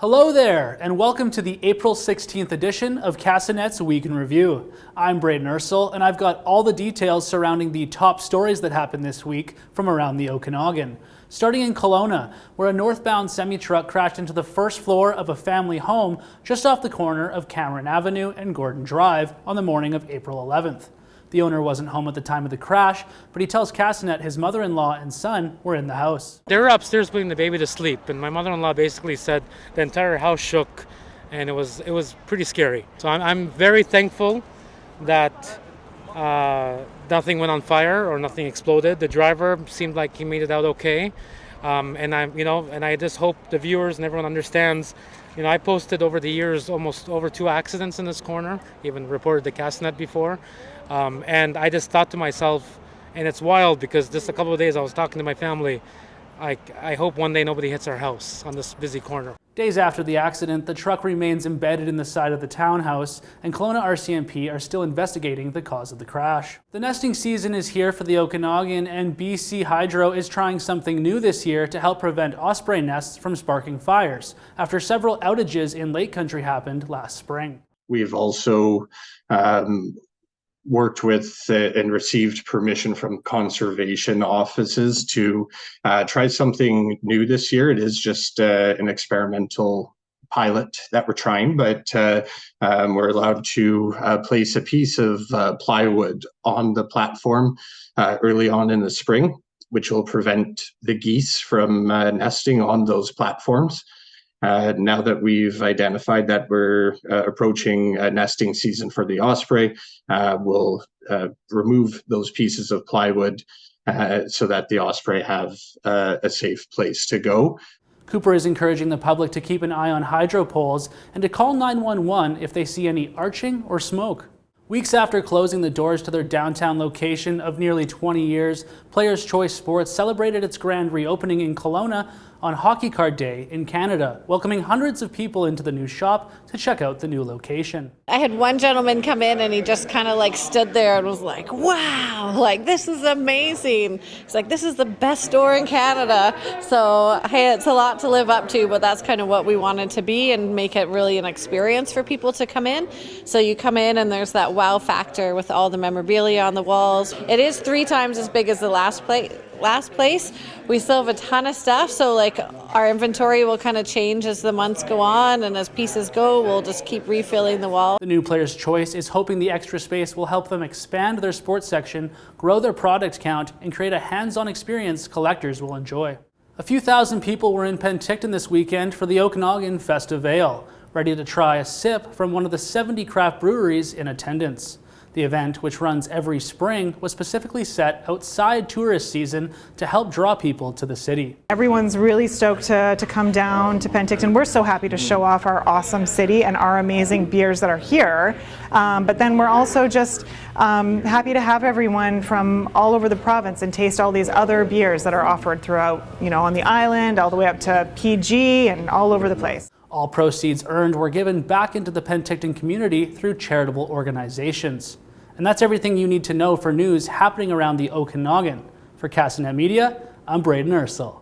Hello there, and welcome to the April 16th edition of Castanet's Week in Review. I'm Braden Ursel, and I've got all the details surrounding the top stories that happened this week from around the Okanagan. Starting in Kelowna, where a northbound semi-truck crashed into the first floor of a family home just off the corner of Cameron Avenue and Gordon Drive on the morning of April 11th. The owner wasn't home at the time of the crash, but he tells Castanet his mother-in-law and son were in the house. They were upstairs putting the baby to sleep, and my mother-in-law basically said the entire house shook, and it was pretty scary. So I'm very thankful that nothing went on fire or nothing exploded. The driver seemed like he made it out okay, and I just hope the viewers and everyone understands. I posted over the years almost over 2 accidents in this corner, even reported the Castanet before. And I just thought to myself, and it's wild because just a couple of days I was talking to my family, I hope one day nobody hits our house on this busy corner. Days after the accident, the truck remains embedded in the side of the townhouse, and Kelowna RCMP are still investigating the cause of the crash. The nesting season is here for the Okanagan, and BC Hydro is trying something new this year to help prevent osprey nests from sparking fires, after several outages in Lake Country happened last spring. We've also worked with and received permission from conservation offices to try something new this year. It is just an experimental pilot that we're trying, but we're allowed to place a piece of plywood on the platform early on in the spring, which will prevent the geese from nesting on those platforms. Now that we've identified that we're approaching nesting season for the osprey, we'll remove those pieces of plywood so that the osprey have a safe place to go. Cooper is encouraging the public to keep an eye on hydro poles and to call 911 if they see any arching or smoke. Weeks after closing the doors to their downtown location of nearly 20 years, Players' Choice Sports celebrated its grand reopening in Kelowna on Hockey Card Day in Canada, welcoming hundreds of people into the new shop to check out the new location. I had one gentleman come in and he just kind of stood there and was like, wow, this is amazing. It's like, this is the best store in Canada. So, hey, it's a lot to live up to, but that's kind of what we wanted to be and make it really an experience for people to come in. So you come in and there's that wow factor with all the memorabilia on the walls. It is 3 times as big as the last place. We still have a ton of stuff, so our inventory will kind of change as the months go on, and as pieces go, we'll just keep refilling the wall. The new Players' Choice is hoping the extra space will help them expand their sports section, grow their product count, and create a hands-on experience collectors will enjoy. A few thousand people were in Penticton this weekend for the Okanagan Festival, ready to try a sip from one of the 70 craft breweries in attendance. The event, which runs every spring, was specifically set outside tourist season to help draw people to the city. Everyone's really stoked to come down to Penticton. We're so happy to show off our awesome city and our amazing beers that are here. But then we're also just happy to have everyone from all over the province and taste all these other beers that are offered throughout, on the island, all the way up to PG and all over the place. All proceeds earned were given back into the Penticton community through charitable organizations. And that's everything you need to know for news happening around the Okanagan. For Castanet Media, I'm Braden Ursel.